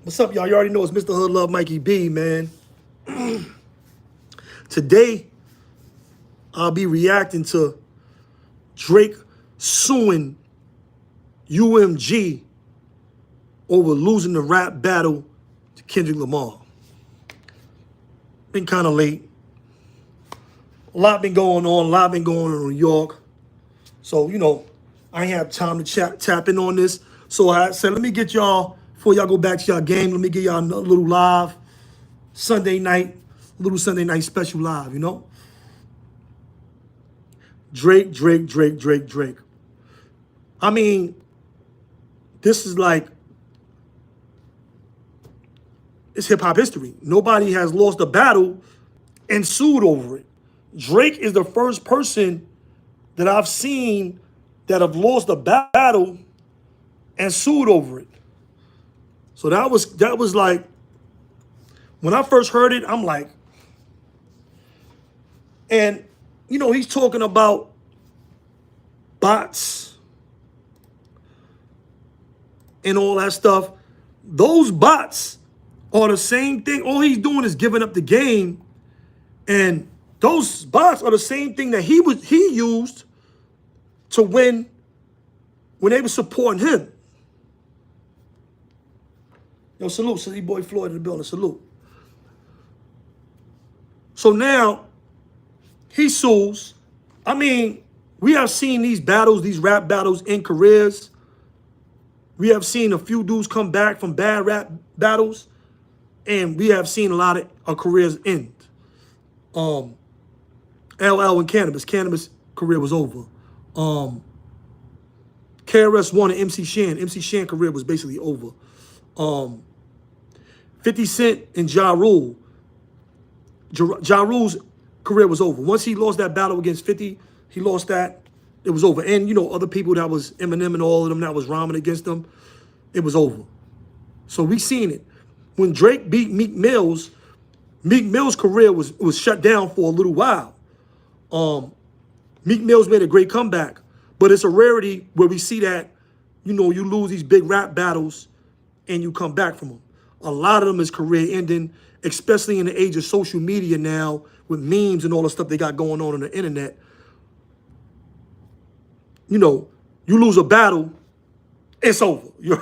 What's up, y'all? You already know it's Mr. Hood Love Mikey B, man. Today, I'll be reacting to Drake suing UMG over losing the rap battle to Kendrick Lamar. Been kind of late. A lot been going on. A lot been going on in New York. So, I ain't have time to tap in on this. So I said, let me get y'all, before y'all go back to y'all game, let me get y'all a little live Sunday night, little Sunday night special live, Drake. I mean, this is like, it's hip hop history. Nobody has lost a battle and sued over it. Drake is the first person that I've seen that have lost a battle and sued over it. So that was like, when I first heard it, I'm like, and he's talking about bots and all that stuff. Those bots are the same thing. All he's doing is giving up the game, and those bots are the same thing that he used to win when they were supporting him. Yo, salute, City Boy Floyd in the building, salute. So now, he sues. I mean, we have seen these battles, these rap battles in careers. We have seen a few dudes come back from bad rap battles, and we have seen a lot of careers end. LL and Cannabis. Cannabis' career was over. KRS-One and MC Shan. MC Shan career was basically over. 50 Cent and Ja Rule. Ja Rule's career was over. Once he lost that battle against 50, he lost that. It was over. And, other people that was Eminem and all of them that was rhyming against them, it was over. So we seen it. When Drake beat Meek Mill's career was shut down for a little while. Meek Mill's made a great comeback, but it's a rarity where we see that, you lose these big rap battles and you come back from them. A lot of them is career ending, especially in the age of social media now with memes and all the stuff they got going on the internet. You lose a battle, it's over. You're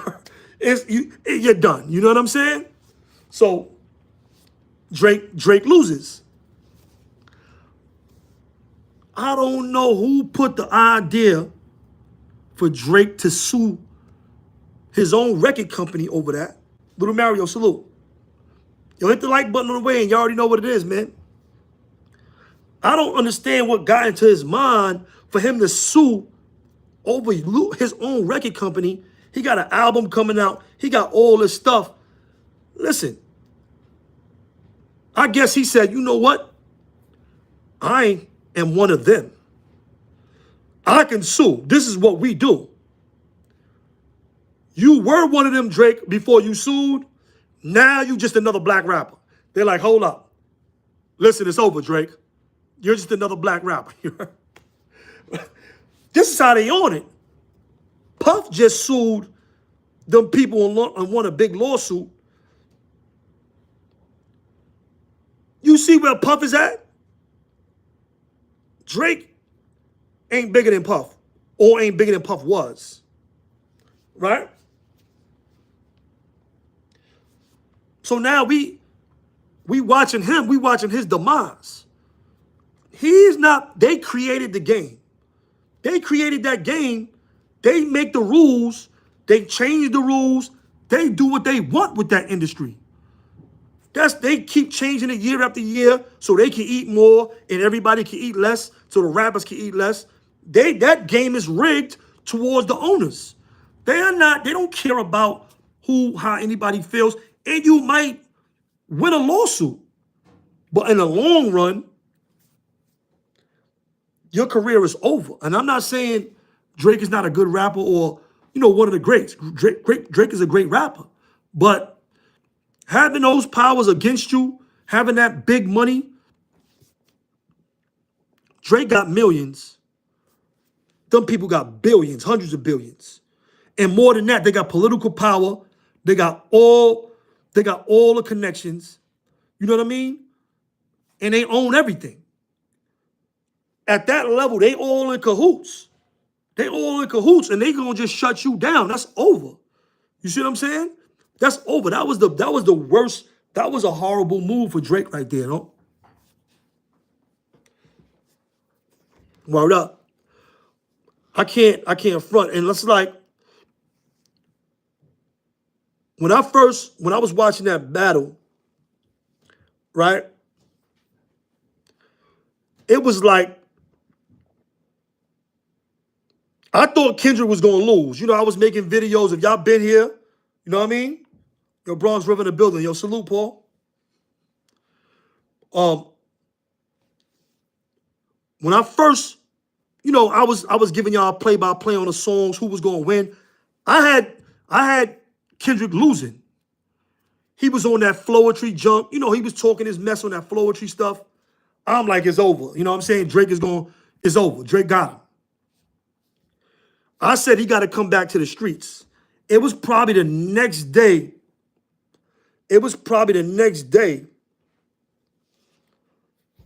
done. You know what I'm saying? So Drake loses. I don't know who put the idea for Drake to sue his own record company over that. Little Mario, salute. Yo, hit the like button on the way, and you already know what it is, man. I don't understand what got into his mind for him to sue over his own record company. He got an album coming out. He got all this stuff. Listen, I guess he said, you know what? I am one of them. I can sue. This is what we do. You were one of them, Drake, before you sued. Now you just another black rapper. They're like, hold up. Listen, it's over, Drake. You're just another black rapper. This is how they on it. Puff just sued them people and won a big lawsuit. You see where Puff is at? Drake ain't bigger than Puff, or ain't bigger than Puff was. Right? So now we watching him, we watching his demise. He's not, they created the game. They created that game. They make the rules. They change the rules. They do what they want with that industry. They keep changing it year after year so they can eat more and everybody can eat less, so the rappers can eat less. That game is rigged towards the owners. They don't care about how anybody feels. And you might win a lawsuit. But in the long run, your career is over. And I'm not saying Drake is not a good rapper or, one of the greats. Drake is a great rapper. But having those powers against you, having that big money, Drake got millions. Them people got billions, hundreds of billions. And more than that, they got political power. They got all They got all the connections. You know what I mean? And they own everything. At that level, they all in cahoots. They all in cahoots, and they gonna just shut you down. That's over. You see what I'm saying? That's over. That was the worst. That was a horrible move for Drake right there, no? Word up. I can't front. And it's like when I was watching that battle, right? It was like I thought Kendrick was gonna lose. You know, I was making videos. If y'all been here, you know what I mean? Yo, Bronx River in the building. Yo, salute, Paul. When I first, you know, I was giving y'all play-by-play on the songs, who was gonna win. I had Kendrick losing. He was on that flowetry junk. You know, he was talking his mess on that flowetry stuff. I'm like, it's over. You know what I'm saying? Drake it's over. Drake got him. I said he got to come back to the streets. It was probably the next day.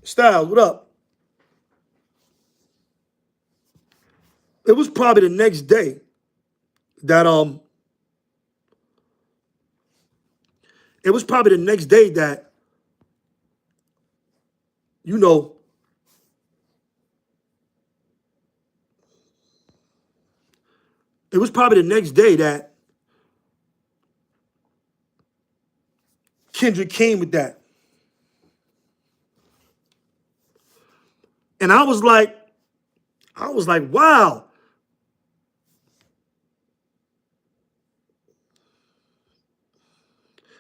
Styles, what up? It was probably the next day that you know, it was probably the next day that Kendrick came with that. And I was like, wow.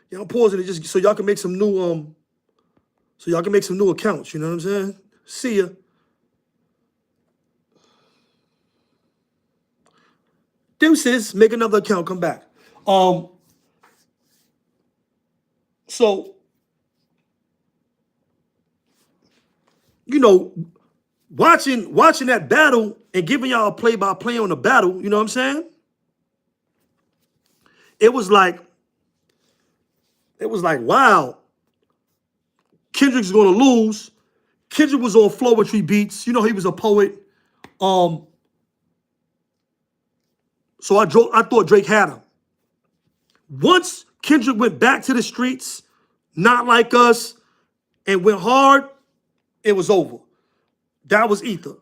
Yeah, I'm pausing it just so y'all can make some new accounts, you know what I'm saying? See ya. Deuces, make another account, come back. So, you know, watching that battle and giving y'all a play-by-play on the battle, you know what I'm saying? It was like, wow, Kendrick's gonna lose. Kendrick was on flowetry beats. You know, he was a poet. So I thought Drake had him. Once Kendrick went back to the streets, Not Like Us, and went hard, it was over. That was ether.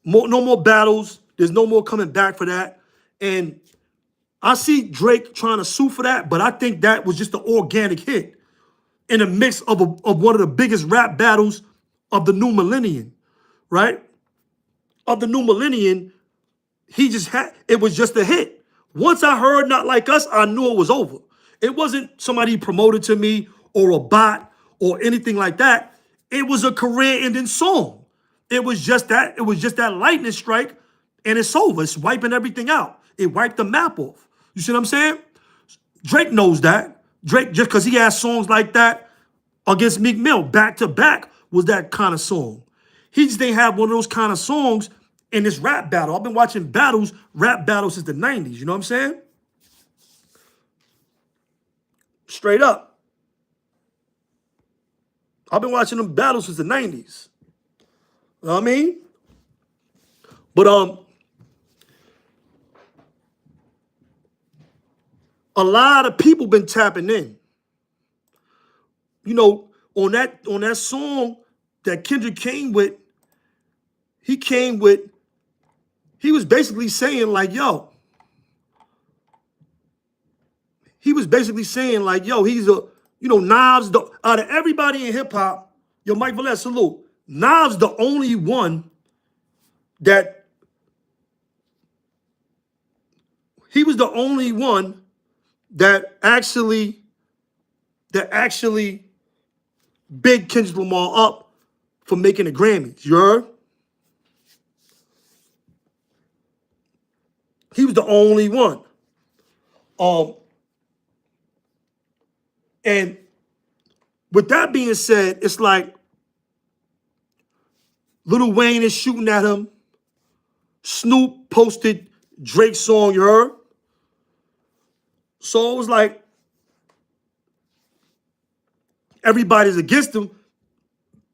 No more battles. There's no more coming back for that. And I see Drake trying to sue for that, but I think that was just an organic hit in the mix of one of the biggest rap battles of the new millennium, right? Of the new millennium, it was just a hit. Once I heard Not Like Us, I knew it was over. It wasn't somebody promoted to me or a bot or anything like that. It was a career-ending song. It was just that lightning strike, and it's over. It's wiping everything out. It wiped the map off. You see what I'm saying? Drake knows that. Drake, just because he has songs like that against Meek Mill, back to back, was that kind of song. He just didn't have one of those kind of songs in this rap battle. I've been watching rap battles since the 90s. You know what I'm saying? Straight up. I've been watching them battles since the 90s. You know what I mean? But a lot of people been tapping in. You know, on that song that Kendrick came with, he was basically saying like, yo, he's a, you know, Nas, out of everybody in hip hop, yo, Mike Velez, salute. Nas the only one that, he was the only one that actually big Kendrick Lamar up for making the Grammys. You heard? He was the only one. And with that being said, it's like Lil Wayne is shooting at him. Snoop posted Drake's song, you heard? So it was like, everybody's against him.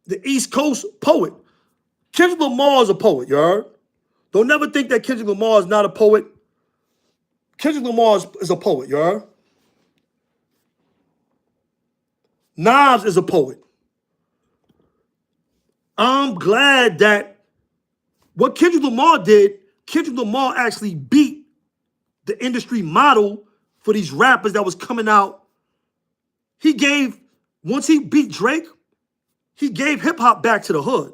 The East Coast poet. Kendrick Lamar is a poet, you heard? Don't never think that Kendrick Lamar is not a poet. Kendrick Lamar is a poet, you heard? Nas is a poet. I'm glad that what Kendrick Lamar did, Kendrick Lamar actually beat the industry model for these rappers that was coming out. Once he beat Drake, he gave hip hop back to the hood.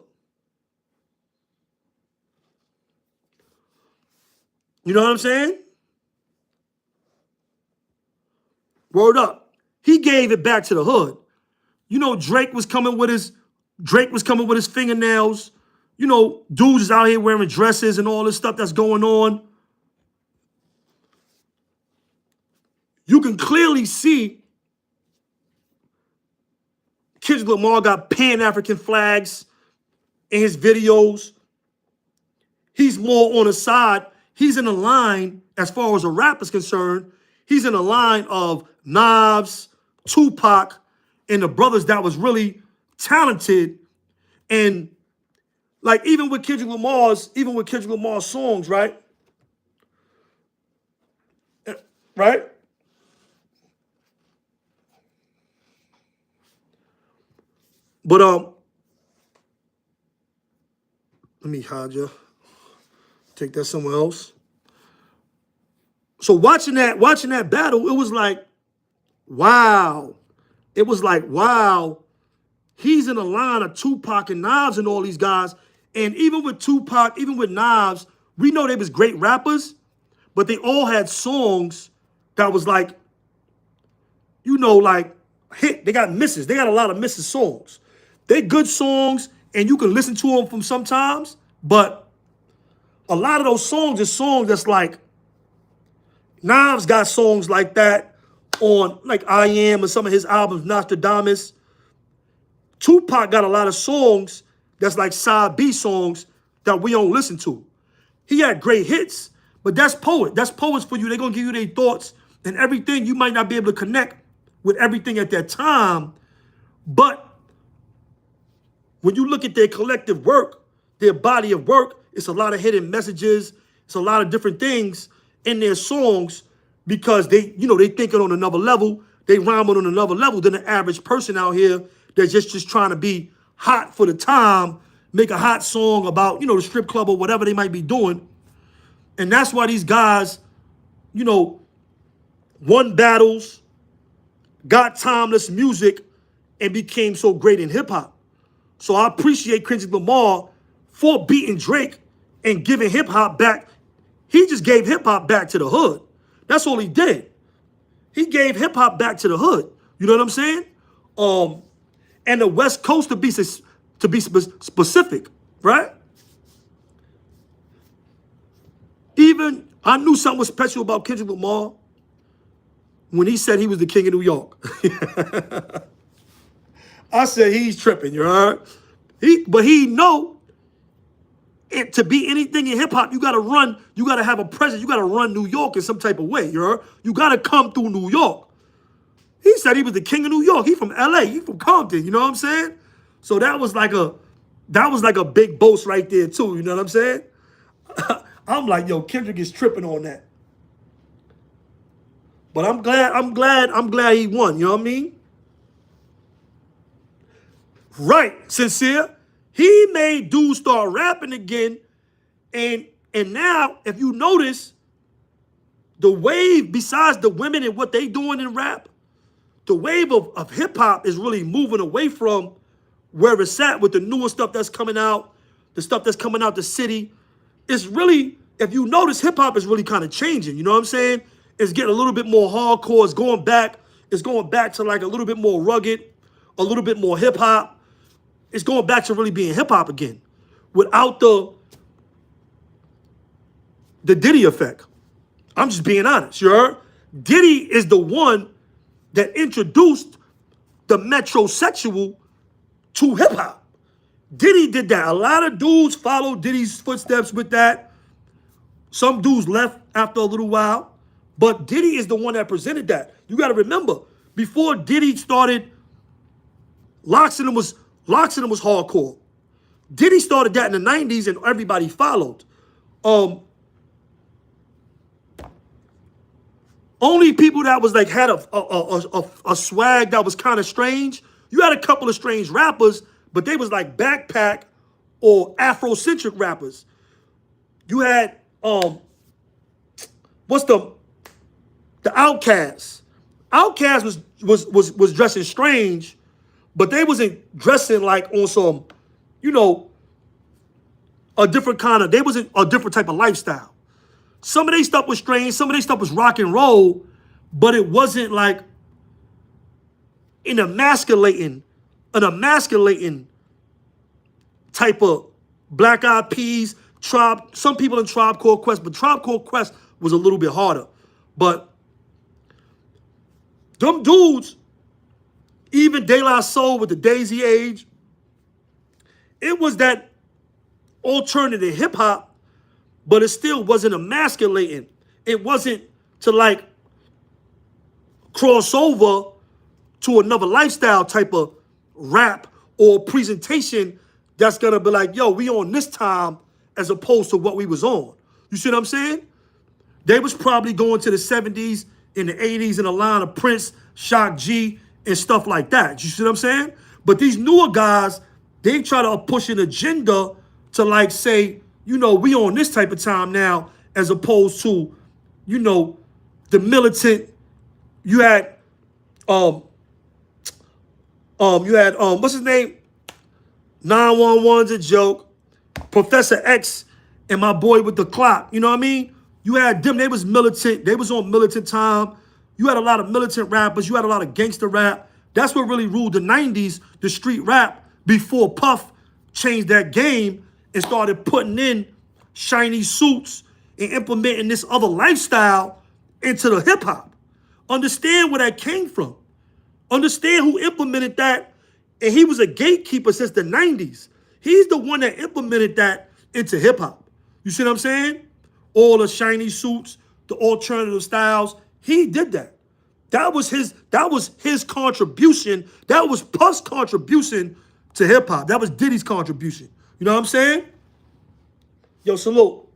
You know what I'm saying? Word up. He gave it back to the hood. You know, Drake was coming with his fingernails. You know, dudes is out here wearing dresses and all this stuff that's going on. You can clearly see Kendrick Lamar got Pan-African flags in his videos. He's more on the side. He's in the line, as far as a rap is concerned, he's in the line of Nas, Tupac, and the brothers that was really talented. And like even with Kendrick Lamar's songs, right? Right? But let me hide you. Take that somewhere else. So watching that battle, it was like, wow. It was like, wow. He's in a line of Tupac and Nas and all these guys. And even with Tupac, even with Nas, we know they was great rappers, but they all had songs that was like, you know, like hit. They got misses. They got a lot of misses songs. They good songs, and you can listen to them from sometimes, but a lot of those songs is songs that's like, Nas got songs like that on like I Am and some of his albums, Nostradamus. Tupac got a lot of songs that's like side B songs that we don't listen to. He had great hits, but that's poet. That's poets for you. They're going to give you their thoughts and everything. You might not be able to connect with everything at that time, but when you look at their collective work, their body of work, it's a lot of hidden messages. It's a lot of different things in their songs because they thinking on another level. They rhyming on another level than the average person out here that's just trying to be hot for the time, make a hot song about, the strip club or whatever they might be doing. And that's why these guys, won battles, got timeless music, and became so great in hip hop. So I appreciate Kendrick Lamar for beating Drake and giving hip hop back. He just gave hip hop back to the hood. That's all he did. He gave hip hop back to the hood. You know what I'm saying? And the West Coast to be specific, right? Even I knew something was special about Kendrick Lamar when he said he was the king of New York. I said he's tripping, you heard? But he know it, to be anything in hip hop, you gotta have a presence, you gotta run New York in some type of way, you heard? You gotta come through New York. He said he was the king of New York. He from LA, he from Compton, you know what I'm saying? So that was like a big boast right there too, you know what I'm saying? I'm like, yo, Kendrick is tripping on that. But I'm glad he won, you know what I mean? Right, Sincere. He made dudes start rapping again. And now, if you notice, the wave, besides the women and what they doing in rap, the wave of hip-hop is really moving away from where it's at with the newer stuff that's coming out, the stuff that's coming out the city. It's really, if you notice, hip-hop is really kind of changing, you know what I'm saying? It's getting a little bit more hardcore. It's going back to like a little bit more rugged, a little bit more hip-hop. It's going back to really being hip-hop again without the Diddy effect. I'm just being honest, you heard? Diddy is the one that introduced the metrosexual to hip-hop. Diddy did that. A lot of dudes followed Diddy's footsteps with that. Some dudes left after a little while. But Diddy is the one that presented that. You got to remember, before Diddy started Locks in them was hardcore. Diddy started that in the 90s and everybody followed. Only people that was like had a swag that was kind of strange. You had a couple of strange rappers, but they was like backpack or Afrocentric rappers. You had what's the Outkast. Outkast was dressing strange, but they wasn't dressing like on some, you know, a different kind of, they wasn't a different type of lifestyle. Some of their stuff was strange, some of their stuff was rock and roll, but it wasn't like an emasculating type of Black Eyed Peas, Tribe, some people in Tribe Called Quest, but Tribe Called Quest was a little bit harder. But them dudes, even De La Soul with the Daisy Age, it was that alternative hip hop, but it still wasn't emasculating. It wasn't to like cross over to another lifestyle type of rap or presentation that's gonna be like, yo, we on this time as opposed to what we was on. You see what I'm saying? They was probably going to the 70s and the 80s in a line of Prince, Shock G, and stuff like that. You see what I'm saying? But these newer guys, they try to push an agenda to like say, you know, we on this type of time now, as opposed to, you know, the militant. You had what's his name? 911's a joke. Professor X and my boy with the clock. You know what I mean? You had them, they was militant, they was on militant time. You had a lot of militant rappers, you had a lot of gangster rap. That's what really ruled the 90s, the street rap, before Puff changed that game and started putting in shiny suits and implementing this other lifestyle into the hip hop. Understand where that came from. Understand who implemented that. And he was a gatekeeper since the 90s. He's the one that implemented that into hip hop. You see what I'm saying? All the shiny suits, the alternative styles. He did that. That was his contribution. That was Puff's contribution to hip hop. That was Diddy's contribution. You know what I'm saying? Yo, salute.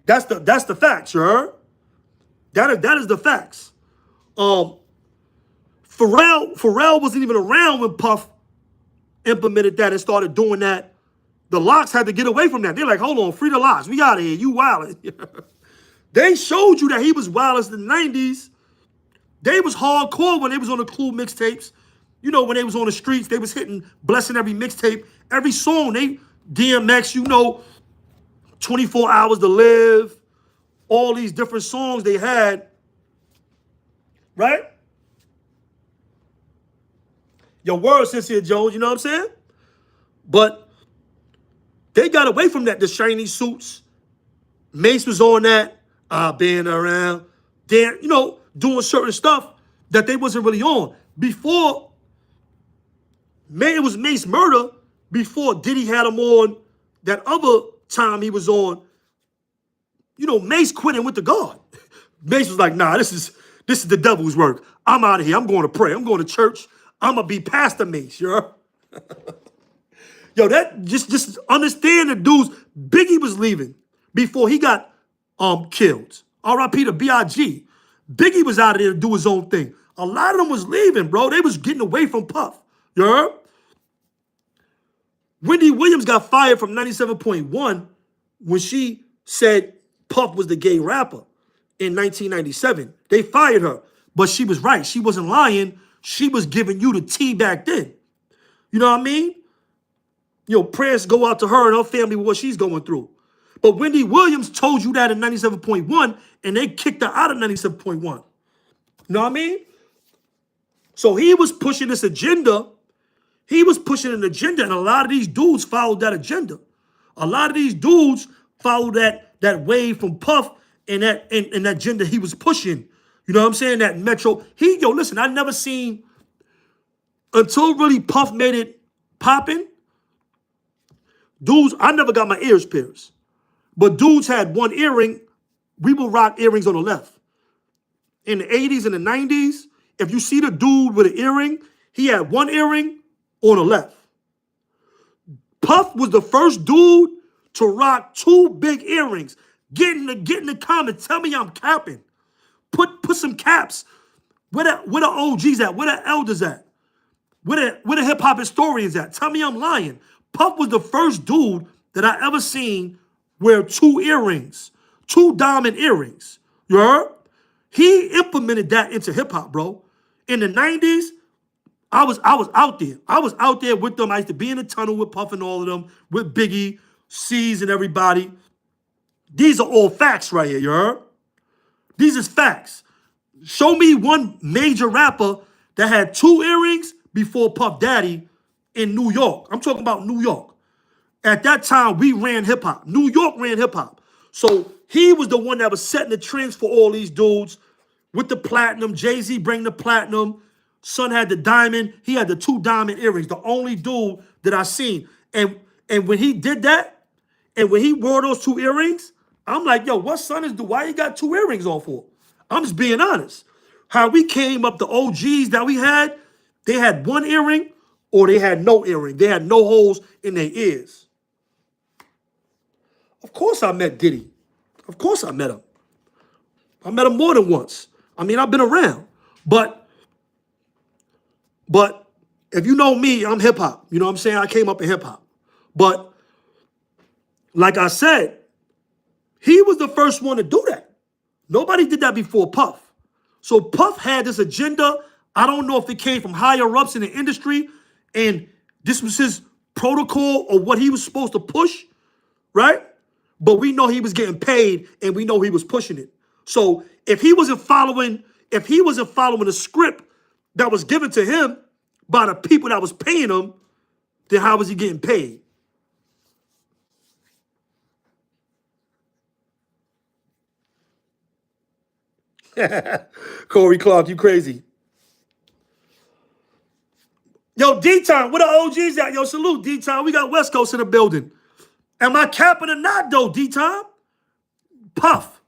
That's the facts, you heard? That is the facts. Pharrell wasn't even around when Puff implemented that and started doing that. The Locks had to get away from that. They're like, hold on, free the Locks. We out of here. You wildin'. They showed you that he was wildest in the 90s. They was hardcore when they was on the Clue mixtapes. You know, when they was on the streets, they was hitting Blessing every mixtape. Every song, they DMX, you know, 24 Hours to Live, all these different songs they had, right? Your word, Cynthia Jones, you know what I'm saying? But they got away from that, the shiny suits. Mace was on that, being around, there, you know, doing certain stuff that they wasn't really on. Before, it was Mace Murder, before Diddy had him on that other time he was on, you know, Mace quit and went to God. Mace was like, nah, this is the devil's work. I'm out of here. I'm going to pray. I'm going to church. I'm going to be Pastor Mace, you know? Yo, that just understand the dudes. Biggie was leaving before he got killed. R.I.P. to B.I.G. Biggie was out of there to do his own thing. A lot of them was leaving, bro. They was getting away from Puff. You heard? Wendy Williams got fired from 97.1 when she said Puff was the gay rapper in 1997. They fired her, but she was right. She wasn't lying. She was giving you the tea back then. You know what I mean? You know, prayers go out to her and her family with what she's going through. But Wendy Williams told you that in 97.1, and they kicked her out of 97.1. You know what I mean? So he was pushing this agenda. He was pushing an agenda, and a lot of these dudes followed that agenda. A lot of these dudes followed that wave from Puff and that agenda he was pushing. You know what I'm saying? That Metro. Listen, I never seen, until really Puff made it popping, dudes, I never got my ears pierced. But dudes had one earring we will rock earrings on the left. In the 80s and the 90s, if you see the dude with an earring, he had one earring on the left. Puff was the first dude to rock two big earrings. Get in the comments. Tell me I'm capping. Put some caps. Where the OGs at? Where the elders at? Where the hip hop historians at? Tell me I'm lying. Puff was the first dude that I ever seen wear two earrings, two diamond earrings. You heard? He implemented that into hip hop, bro. In the 90s, I was out there. I was out there with them. I used to be in the tunnel with Puff and all of them, with Biggie, C's and everybody. These are all facts right here, you heard? These is facts. Show me one major rapper that had two earrings before Puff Daddy in New York. I'm talking about New York. At that time, we ran hip-hop. New York ran hip-hop. So he was the one that was setting the trends for all these dudes with the platinum. Jay-Z bring the platinum. Son had the diamond. He had the two diamond earrings. The only dude that I seen. And when he did that, and when he wore those two earrings, I'm like, yo, what son is, why you got two earrings on for? I'm just being honest. How we came up, the OGs that we had, they had one earring or they had no earring. They had no holes in their ears. Of course I met Diddy. Of course I met him. I met him more than once. I mean, I've been around. But if you know me, I'm hip-hop. You know what I'm saying? I came up in hip-hop. But like I said, he was the first one to do that. Nobody did that before Puff. So Puff had this agenda. I don't know if it came from higher ups in the industry and this was his protocol or what he was supposed to push, right? But we know he was getting paid and we know he was pushing it. So if he wasn't following the script that was given to him by the people that was paying him, then how was he getting paid? Corey Clark, you crazy. Yo, D-Time, where the OGs at? Yo, salute, D-Time. We got West Coast in the building. Am I capping or not, though, D-Time? Puff.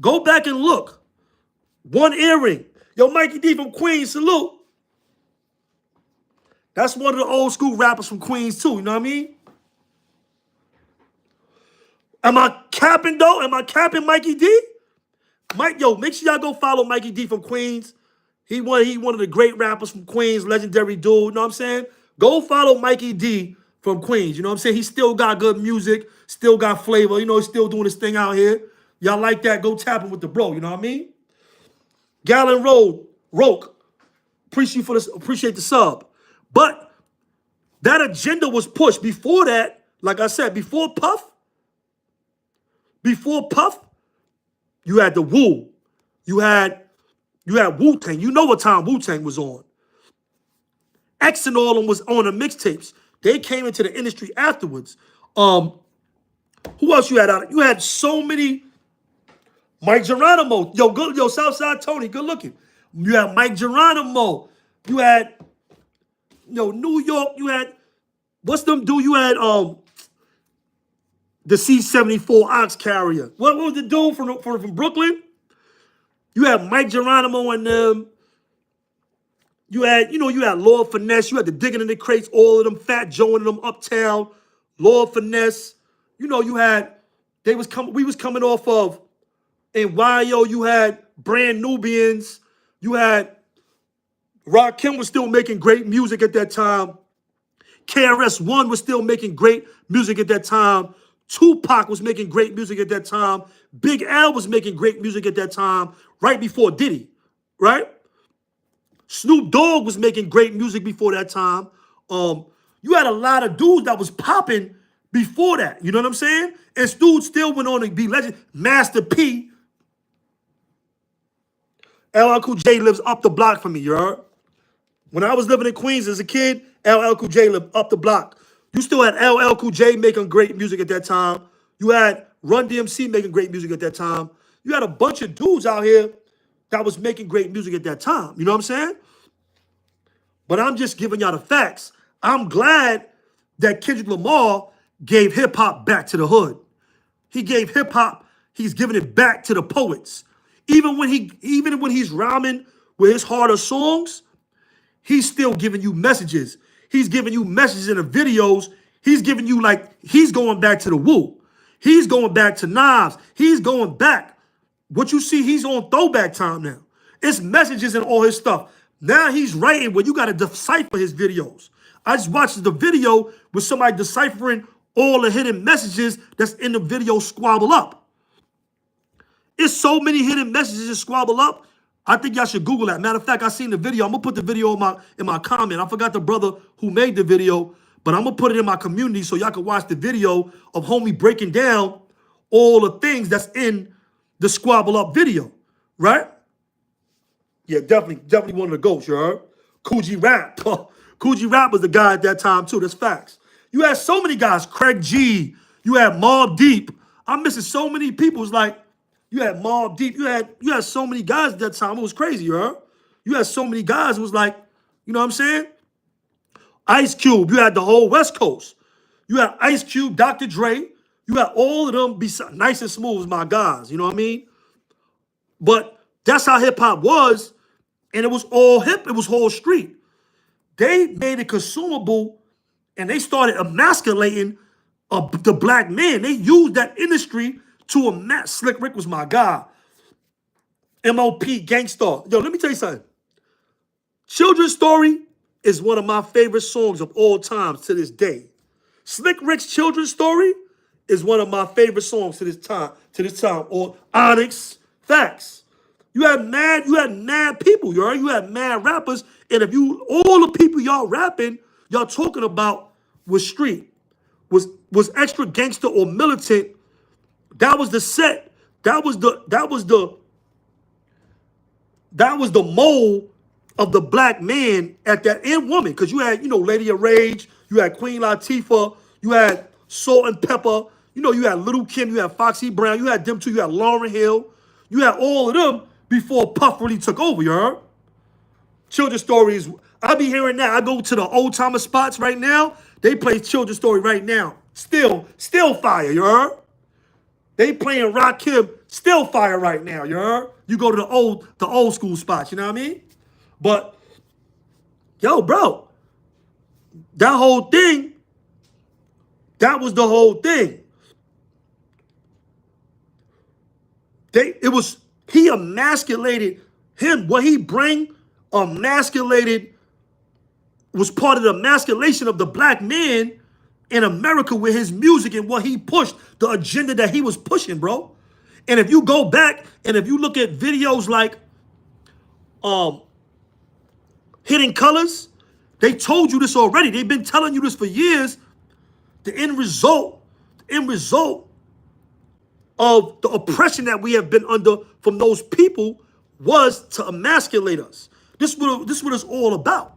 Go back and look. One earring. Yo, Mikey D from Queens, salute. That's one of the old school rappers from Queens, too. You know what I mean? Am I capping, though? Am I capping Mikey D? Yo, make sure y'all go follow Mikey D from Queens. He one of the great rappers from Queens, legendary dude, you know what I'm saying? Go follow Mikey D from Queens, you know what I'm saying? He still got good music, still got flavor, you know, he's still doing his thing out here. Y'all like that, go tap him with the bro, you know what I mean? Gallon Road, Roke, appreciate the sub. But that agenda was pushed. Before that, like I said, before Puff, you had the Wu. You had Wu-Tang. You know what time Wu-Tang was on. X and all of them was on the mixtapes. They came into the industry afterwards. Who else you had out? You had so many. Mike Geronimo. Yo, Southside Tony, good looking. You had Mike Geronimo. You had, New York. You had, what's them dude? You had the C-74 ox carrier. What was the dude from Brooklyn? You had Mike Geronimo and them. You had Lord Finesse. You had the Digging in the Crates, all of them, Fat Joe and them, Uptown, Lord Finesse. We was coming off of, in YO, you had Brand Nubians. You had Rakim was still making great music at that time. KRS-One was still making great music at that time. Tupac was making great music at that time. Big L was making great music at that time, right before Diddy, right? Snoop Dogg was making great music before that time. You had a lot of dudes that was popping before that, you know what I'm saying? And Stu still went on to be legend. Master P. LL Cool J lives up the block from me, you heard? When I was living in Queens as a kid, LL Cool J lived up the block. You still had LL Cool J making great music at that time. You had Run DMC making great music at that time. You had a bunch of dudes out here that was making great music at that time. You know what I'm saying? But I'm just giving y'all the facts. I'm glad that Kendrick Lamar gave hip-hop back to the hood. He gave hip-hop He's giving it back to the poets. Even when he's rhyming with his harder songs, he's still giving you messages. He's giving you messages in the videos. He's giving you he's going back to the Wu. He's going back to Nas. He's going back. What you see, he's on throwback time now. It's messages and all his stuff. Now he's writing where you got to decipher his videos. I just watched the video with somebody deciphering all the hidden messages that's in the video squabble up. It's so many hidden messages that squabble up. I think y'all should Google that. Matter of fact, I seen the video. I'm gonna put the video in my comment. I forgot the brother who made the video, but I'm gonna put it in my community so y'all can watch the video of homie breaking down all the things that's in the squabble up video, right? Yeah, definitely one of the GOATs, you heard? Coogee Rap. Coogee Rap was the guy at that time too. That's facts. You had so many guys. Craig G. You had Mobb Deep. I'm missing so many people. It's like you had Mobb Deep. You had so many guys at that time. It was crazy, you heard? You had so many guys. It was like, you know what I'm saying? Ice Cube. You had the whole West Coast. You had Ice Cube, Dr. Dre. You had all of them be nice and smooth as my guys. You know what I mean? But that's how hip hop was. And it was all hip. It was whole street. They made it consumable and they started emasculating the black man. They used that industry to emasculate. Slick Rick was my guy. MOP Gangstar. Yo, let me tell you something. Children's Story is one of my favorite songs of all time to this day. Slick Rick's Children's Story is one of my favorite songs to this time. Or Onyx. Facts. You had mad people, you had mad rappers, and if all the people y'all rapping, y'all talking about was street, was extra gangster or militant. That was the set. That was the mold of the black man at that and woman. Because you had, Lady of Rage, you had Queen Latifah, you had Salt and Pepper, you had Little Kim, you had Foxy Brown, you had them two, you had Lauryn Hill, you had all of them before Puff really took over, you heard? Children's Stories, I be hearing that. I go to the old timer spots right now. They play Children's Story right now. Still fire, you heard? They playing Rakim, still fire right now, you heard? You go to the old school spots, you know what I mean? But, yo, bro, that whole thing, that was the whole thing. He emasculated him. What he bring emasculated was part of the emasculation of the black man in America with his music and what he pushed, the agenda that he was pushing, bro. And if you go back and if you look at videos like Hidden Colors, they told you this already. They've been telling you this for years. The end result of the oppression that we have been under from those people was to emasculate us. This is what it's all about,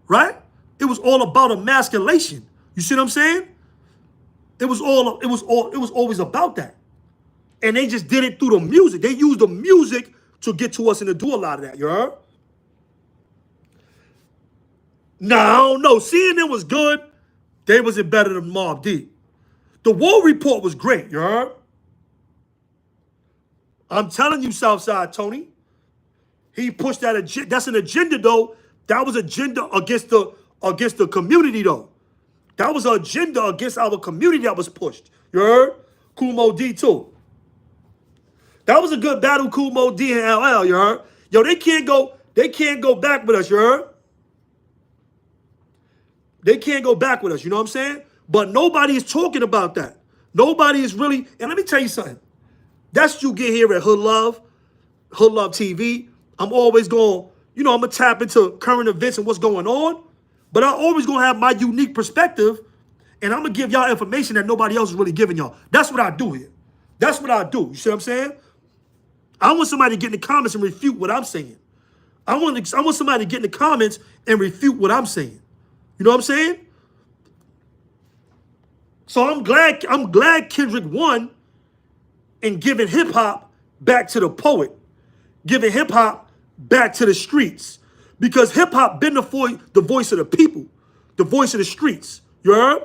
right? It was all about emasculation. You see what I'm saying? It was always about that. And they just did it through the music. They used the music to get to us and to do a lot of that, you heard? No, CNN was good. They wasn't better than Mobb Deep. The War Report was great, you heard? I'm telling you, Southside Tony. He pushed that agenda. That's an agenda, though. That was agenda against the community, though. That was an agenda against our community that was pushed. You heard? Kool Moe D, too. That was a good battle, Kool Moe D and LL, you heard? Yo, they can't go back with us, you heard? They can't go back with us, you know what I'm saying? But nobody is talking about that. Nobody is really, and let me tell you something. That's what you get here at Hood Love TV. I'm always going, I'm going to tap into current events and what's going on. But I'm always going to have my unique perspective. And I'm going to give y'all information that nobody else is really giving y'all. That's what I do here. That's what I do. You see what I'm saying? I want somebody to get in the comments and refute what I'm saying. I want somebody to get in the comments and refute what I'm saying. You know what I'm saying? So I'm glad Kendrick won in giving hip-hop back to the poet, giving hip-hop back to the streets. Because hip-hop been the voice of the people, the voice of the streets. You heard?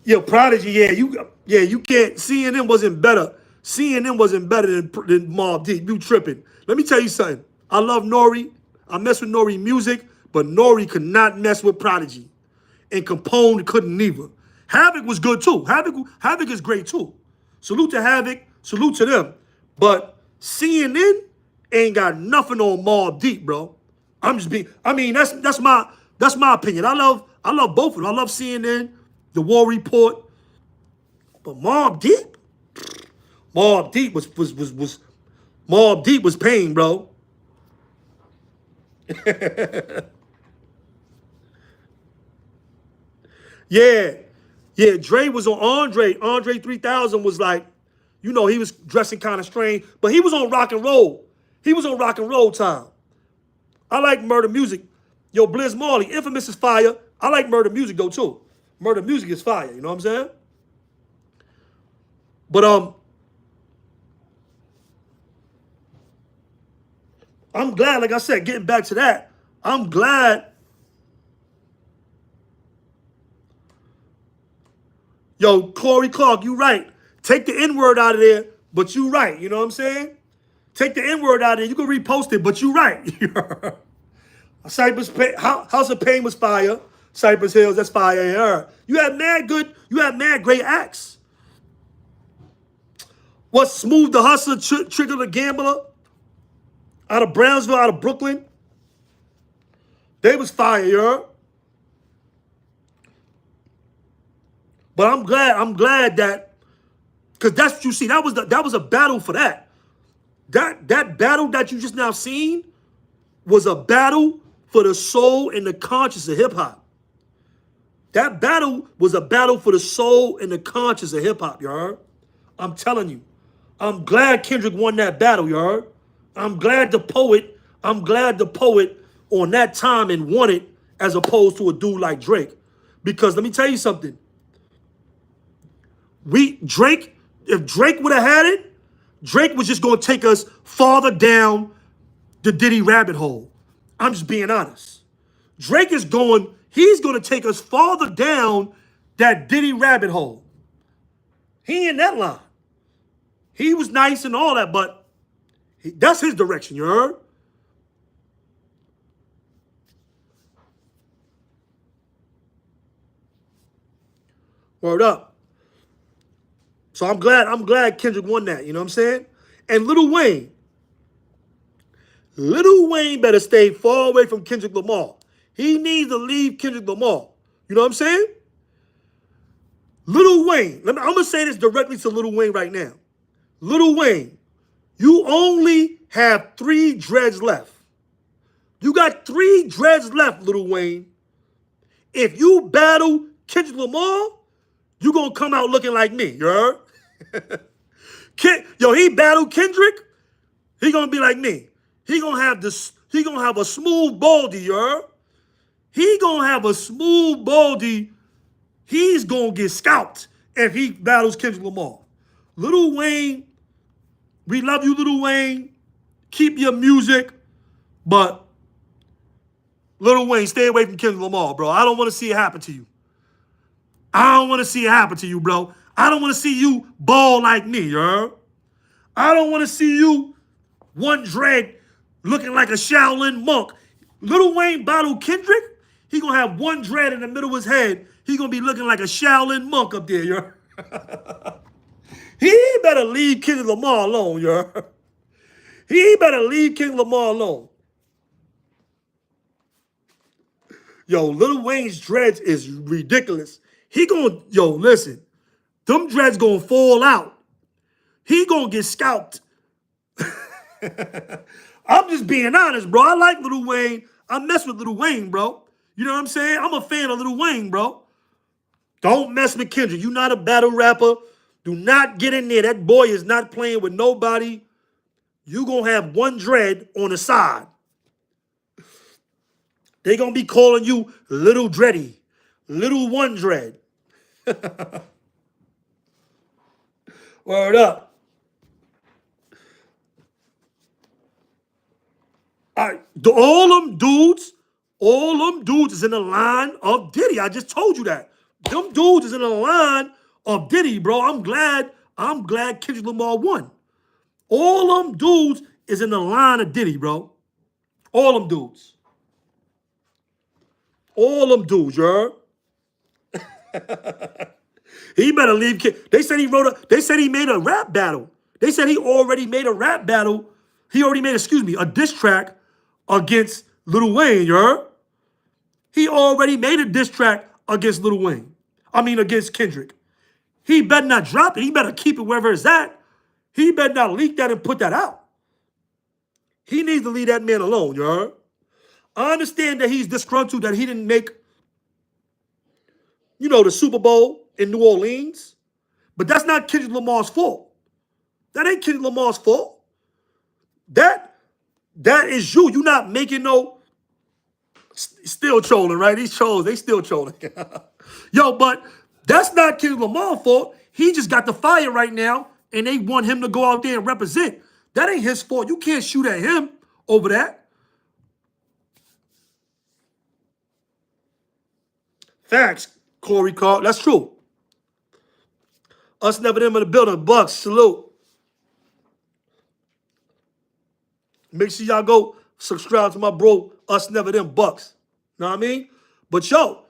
Yeah, Prodigy, you can't. CNN wasn't better. CNN wasn't better than Mobb Deep. You tripping? Let me tell you something. I love Nori. I mess with Nori music, but Nori could not mess with Prodigy, and Capone couldn't neither. Havoc was good too. Havoc is great too. Salute to Havoc. Salute to them. But CNN ain't got nothing on Mobb Deep, bro. I'm just being. I mean, that's my opinion. I love both of them. I love CNN, The War Report, but Mobb Deep, Mobb Deep was Mobb Deep was pain, bro. Yeah, yeah. Dre was on Andre. Andre 3000 was like, he was dressing kind of strange, but he was on rock and roll. He was on rock and roll time. I like murder music. Yo, Blizz Marley, Infamous is fire. I like murder music though too. Murder music is fire. You know what I'm saying? But I'm glad, like I said, getting back to that, I'm glad. Yo, Corey Clark, you right. Take the N-word out of there, but you right. You know what I'm saying? Take the N-word out of there. You can repost it, but you right. House of Pain was fire. Cypress Hills, that's fire. Yeah. You had mad great acts. What, Smooth the Hustler, Trigger the Gambler, out of Brownsville, out of Brooklyn. They was fire, you heard? But I'm glad that, because that's what you see. That was a battle for that. That battle that you just now seen was a battle for the soul and the conscience of hip hop. That battle was a battle for the soul and the conscience of hip hop, you heard? I'm telling you. I'm glad Kendrick won that battle, you heard? I'm glad the poet on that time and won it as opposed to a dude like Drake. Because let me tell you something. If Drake would have had it, Drake was just going to take us farther down the Diddy rabbit hole. I'm just being honest. He's going to take us farther down that Diddy rabbit hole. He in that line. He was nice and all that, but that's his direction, you heard? Word up. So I'm glad Kendrick won that, you know what I'm saying? And Lil Wayne better stay far away from Kendrick Lamar. He needs to leave Kendrick Lamar. You know what I'm saying? Lil Wayne, I'm going to say this directly to Lil Wayne right now. Lil Wayne, you only have 3 dreads left. You got 3 dreads left, Lil Wayne. If you battle Kendrick Lamar, you going to come out looking like me, you heard? He battled Kendrick, he going to be like me. He going to have a smooth baldy, you heard? He going to have a smooth baldy. He's going to get scalped if he battles Kendrick Lamar. Lil Wayne, we love you, Lil Wayne. Keep your music, but Lil Wayne, stay away from Kendrick Lamar, bro. I don't want to see it happen to you. I don't want to see it happen to you, bro. I don't want to see you ball like me, you heard? I don't want to see you one dread looking like a Shaolin monk. Lil Wayne battled Kendrick, he going to have one dread in the middle of his head. He going to be looking like a Shaolin monk up there, you heard? He better leave Kendrick Lamar alone, you heard? He better leave Kendrick Lamar alone. Yo, Lil Wayne's dreads is ridiculous. Listen, them dreads gonna fall out. He gonna get scalped. I'm just being honest, bro. I like Lil Wayne. I mess with Lil Wayne, bro. You know what I'm saying? I'm a fan of Lil Wayne, bro. Don't mess with Kendrick. You not a battle rapper. Do not get in there. That boy is not playing with nobody. You gonna have one dread on the side. They gonna be calling you Little Dreddy, Little One Dread. Word up. All right, all them dudes is in the line of Diddy. I just told you that. Them dudes is in the line of Diddy, bro. I'm glad Kendrick Lamar won. All them dudes is in the line of Diddy, bro. All them dudes. All them dudes, you heard? He better leave. They said they said he made a rap battle. They said he already made a rap battle. He already made, a diss track against Lil Wayne, you heard? He already made a diss track against Lil Wayne. I mean, against Kendrick. He better not drop it. He better keep it wherever it's at. He better not leak that and put that out. He needs to leave that man alone, you heard? I understand that he's disgruntled that he didn't make, the Super Bowl in New Orleans. But that's not Kendrick Lamar's fault. That ain't Kendrick Lamar's fault. That is you. You're not making no... Still trolling, right? These trolls, they still trolling. Yo, but that's not Kendrick Lamar's fault. He just got the fire right now, and they want him to go out there and represent. That ain't his fault. You can't shoot at him over that. Facts, Corey Carr. That's true. Us never them in the building. Bucks, salute. Make sure y'all go subscribe to my bro, Us Never Them Bucks. Know what I mean? But yo,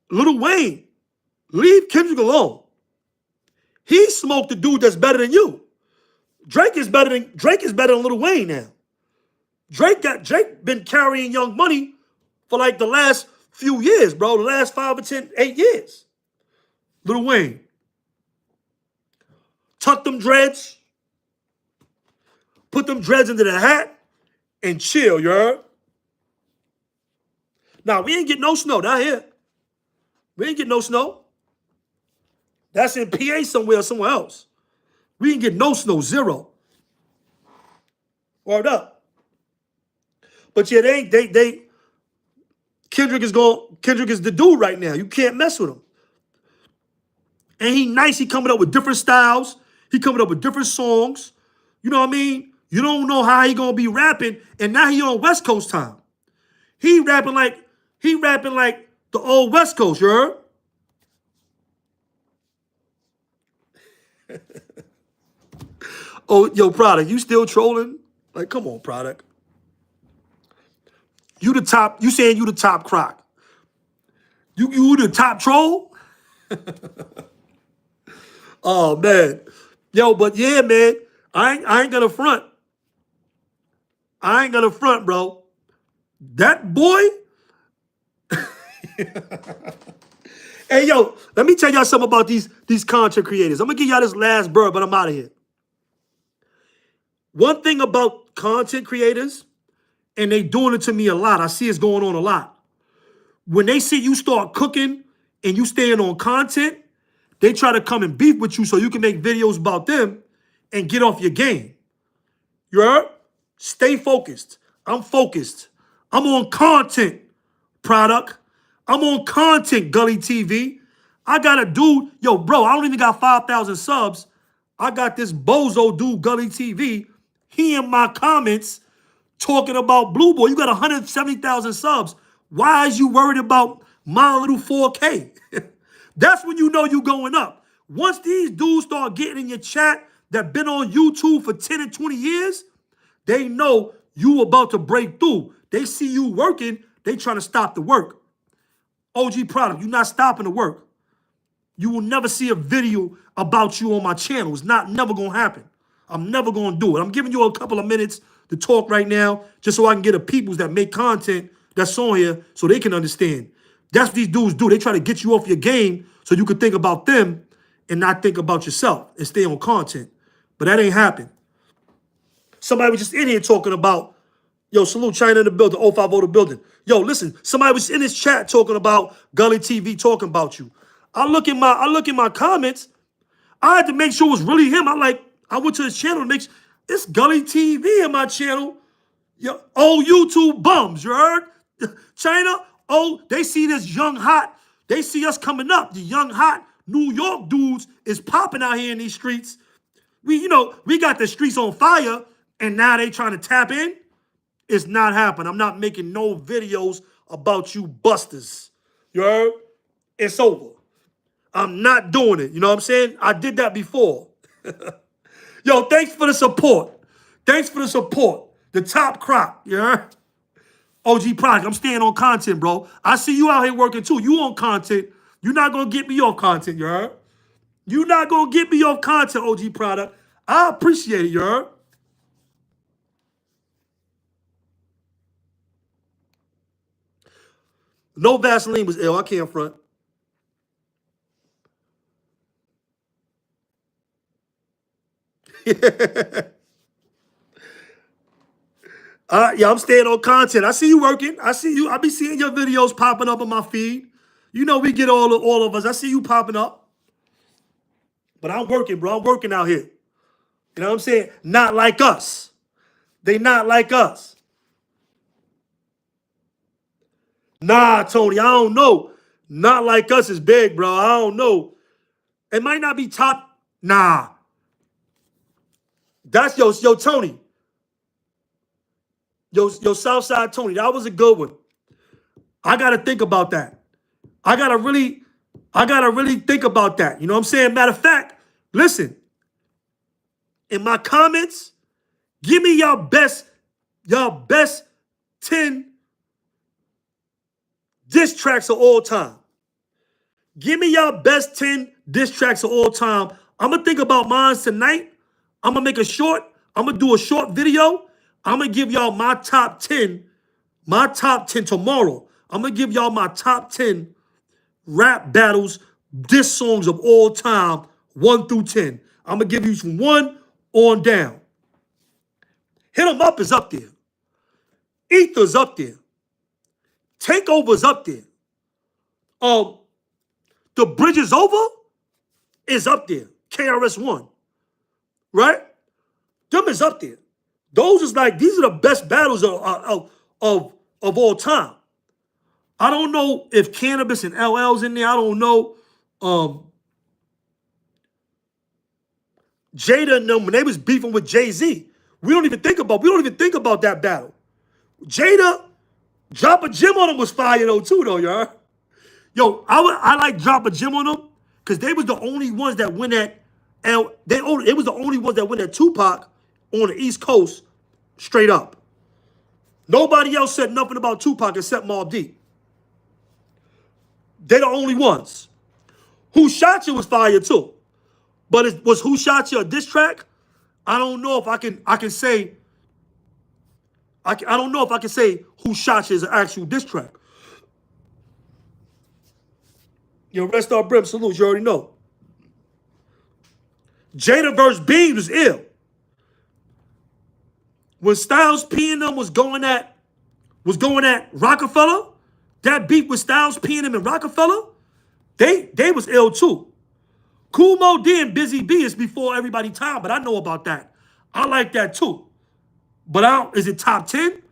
Lil Wayne, leave Kendrick alone. He smoked the dude that's better than you. Drake is better than Lil Wayne now. Drake been carrying Young Money for like the last few years, bro. The last 5 or 10, 8 years. Lil Wayne. Tuck them dreads. Put them dreads into the hat and chill, you heard? Now, we ain't get no snow down here. We ain't get no snow. That's in PA somewhere else. We ain't get no snow, zero. Word up. But yeah, Kendrick is the dude right now. You can't mess with him. And he nice. He coming up with different styles. He coming up with different songs. You know what I mean? You don't know how he gonna be rapping, and now he on West Coast time. He rapping like the old West Coast, you heard? Oh, yo, Product, you still trolling? Like, come on, Product. You saying you the top croc. You the top troll? Oh, man. Yo, but yeah, man, I ain't gonna front. I ain't gonna front, bro. That boy. Hey, yo, let me tell y'all something about these content creators. I'm gonna give y'all this last bird, but I'm out of here. One thing about content creators, and they doing it to me a lot. I see it's going on a lot. When they see you start cooking and you staying on content, they try to come and beef with you so you can make videos about them and get off your game. You heard? Stay focused. I'm focused. I'm on content, Product. I'm on content, Gully TV. I got a dude, yo, bro, I don't even got 5,000 subs. I got this bozo dude, Gully TV. He in my comments talking about Blue Boy. You got 170,000 subs. Why is you worried about my little 4K? That's when you know you going up. Once these dudes start getting in your chat that been on YouTube for 10 and 20 years, they know you about to break through. They see you working, they trying to stop the work. OG Product, you're not stopping the work. You will never see a video about you on my channel. It's never going to happen. I'm never going to do it. I'm giving you a couple of minutes to talk right now just so I can get the peoples that make content that's on here so they can understand. That's what these dudes do. They try to get you off your game so you can think about them and not think about yourself and stay on content. But that ain't happened. Somebody was just in here talking about, yo, salute China in the building, 050 the building. Yo, listen, somebody was in this chat talking about Gully TV talking about you. I look in my comments. I had to make sure it was really him. I went to his channel to make sure it's Gully TV in my channel. Yo, old YouTube bums, you heard? China, they see this young hot. They see us coming up. The young hot New York dudes is popping out here in these streets. We got the streets on fire, and now they trying to tap in. It's not happening. I'm not making no videos about you busters. You heard? It's over. I'm not doing it. You know what I'm saying? I did that before. Yo, thanks for the support. Thanks for the support. The top crop, you heard? OG Product, I'm staying on content, bro. I see you out here working too. You on content. You're not going to get me off content, you heard? You're not going to get me off content, OG Product. I appreciate it, you heard? No Vaseline was ill. I can't front. Yeah, I'm staying on content. I see you working. I see you. I be seeing your videos popping up on my feed. You know we get all of us. I see you popping up. But I'm working, bro. I'm working out here. You know what I'm saying? Not like us. They not like us. Nah, Tony, I don't know. Not like us is big, bro. I don't know. It might not be top. Nah. That's yo, Tony. Yo, Southside Tony. That was a good one. I gotta think about that. I gotta really think about that. You know what I'm saying? Matter of fact, listen. In my comments, give me y'all best 10 diss tracks of all time. Give me y'all best 10 diss tracks of all time. I'm gonna think about mine tonight. I'm gonna make a short. I'm gonna do a short video. I'm gonna give y'all my top 10. My top 10 tomorrow. I'm gonna give y'all my top 10 rap battles, diss songs of all time, 1 through 10. I'm gonna give you from 1 on down. Hit 'em Up is up there. Ether's up there. Takeover's up there. The Bridge is Over is up there. KRS-One. Right? Them is up there. Those is like, these are the best battles of all time. I don't know if Cannabis and LL's in there. I don't know. Jada and them, when they was beefing with Jay-Z, we don't even think about that battle. Jada, Drop a Gem on them was fire though too, though, y'all. Yo, I like Drop a Gem on them because they was the only ones that went at it was the only ones that went at Tupac on the East Coast straight up. Nobody else said nothing about Tupac except Mobb Deep. They're the only ones. Who Shot You was fire too. But was Who Shot You a diss track? I don't know if I can say. I don't know if I can say Who Shot You is an actual diss track. Yo, Rest Star Brim, salute. You already know. Jada versus Beans was ill. When Styles P and them was going at Rockefeller, that beef with Styles P and them and Rockefeller, they was ill too. Kool Moe D and Busy B is before everybody time, but I know about that. I like that too. But is it top 10?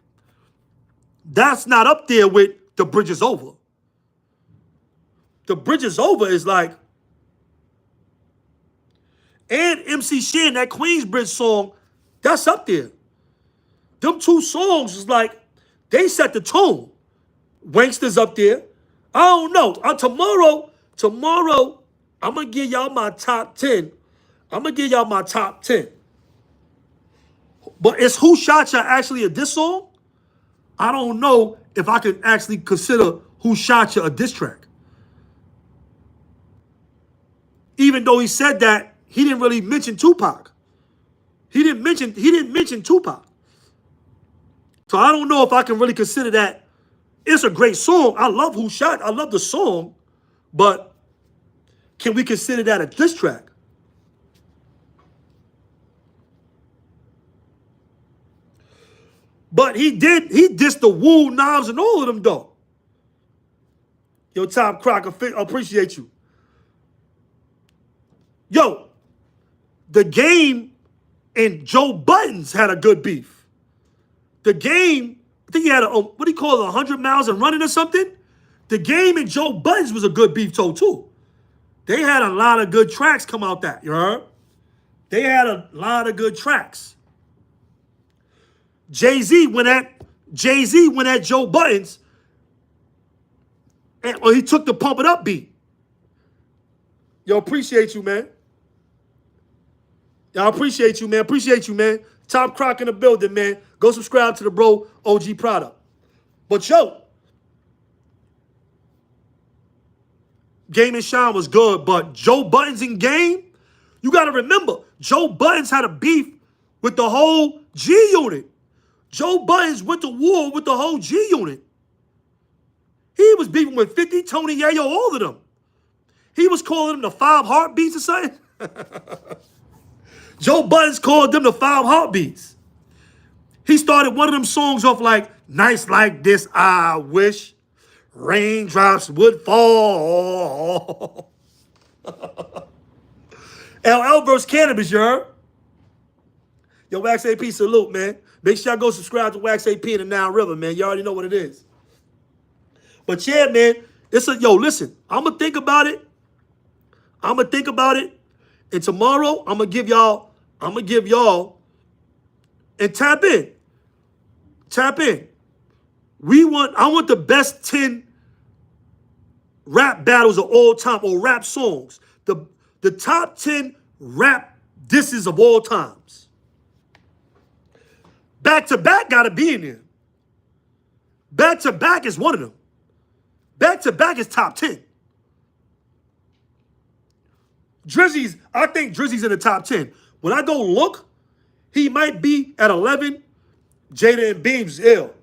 That's not up there with The Bridge is Over. The Bridge is Over is like, and MC Shan, that Queensbridge song, that's up there. Them two songs is like, they set the tone. Wankster's up there. I don't know. Tomorrow, I'm going to give y'all my top 10. I'm going to give y'all my top 10. But is Who Shot Ya actually a diss song? I don't know if I can actually consider Who Shot Ya a diss track. Even though he said that, he didn't really mention Tupac. He didn't mention Tupac. So I don't know if I can really consider that. It's a great song. I love Who Shot. I love the song, but can we consider that a diss track? But he dissed the Wu, Knobs, and all of them, though. Yo, Tom Croc, appreciate you. Yo, The Game and Joe Buttons had a good beef. The Game, I think he had what do you call it, 100 miles and running or something? The Game and Joe Buttons was a good beef too. They had a lot of good tracks come out that, you heard? They had a lot of good tracks. Jay-Z went at Joe Buttons, and he took the Pump It Up beat. Yo, appreciate you, man. Y'all appreciate you, man. Appreciate you, man. Top Croc in the building, man. Go subscribe to the bro OG product. But yo, Game and Shine was good, but Joe Buttons in Game, you got to remember, Joe Buttons had a beef with the whole G Unit. Joe Buttons went to war with the whole G Unit. He was beefing with 50, Tony Yayo, all of them. He was calling them the 5 heartbeats or something. Joe Buttons called them the 5 heartbeats. He started one of them songs off like, nights like this, I wish raindrops would fall. LL versus Cannabis, you heard? Yo, Wax AP, salute, man. Make sure y'all go subscribe to Wax AP in the Nile River, man. You already know what it is. But yeah, man, yo, listen, I'm going to think about it. And tomorrow, I'm going to give y'all, and tap in. I want the best 10 rap battles of all time, or rap songs. The top 10 rap disses of all times. Back to back gotta be in there. Back to back is one of them. Back to back is top 10. I think Drizzy's in the top 10. When I go look, he might be at 11. Jada and Beams ill.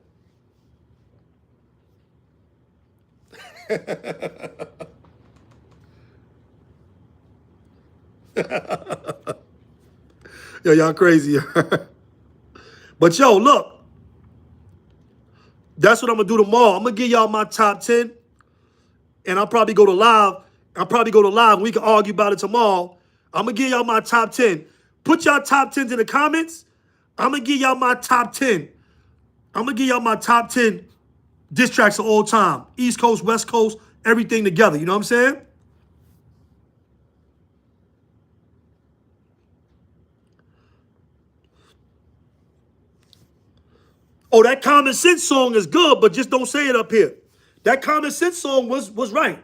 Yo, y'all crazy. But yo, look. That's what I'm going to do tomorrow. I'm going to give y'all my top 10. And I'll probably go to live. And we can argue about it tomorrow. I'm going to give y'all my top 10. Put y'all top 10s in the comments. I'm going to give y'all my top 10. I'm going to give y'all my top 10 diss tracks of all time. East Coast, West Coast, everything together. You know what I'm saying? Oh, that Common Sense song is good, but just don't say it up here. That Common Sense song was right.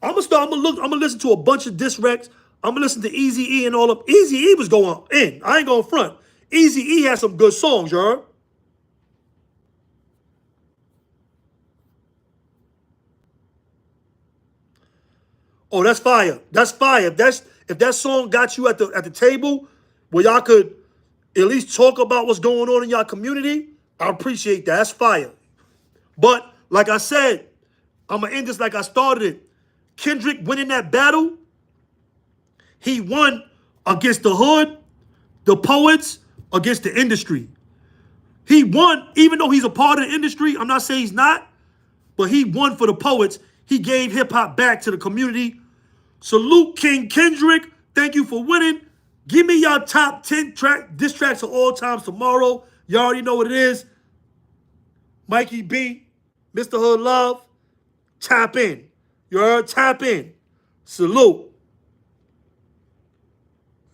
I'm gonna listen to a bunch of diss recs. I'm gonna listen to Eazy-E and all of Eazy-E was going in. I ain't going front. Eazy-E has some good songs, you heard? Oh, that's fire. That's fire. If that song got you at the table where y'all could at least talk about what's going on in y'all community, I appreciate that. That's fire. But like I said, I'm going to end this like I started it. Kendrick winning that battle, he won against the hood, the poets, against the industry. He won, even though he's a part of the industry. I'm not saying he's not, but he won for the poets. He gave hip-hop back to the community. Salute King Kendrick. Thank you for winning. Give me your top 10 diss tracks of all times tomorrow. You already know what it is. Mikey B, Mr. Hood Love, tap in. You heard? Tap in. Salute.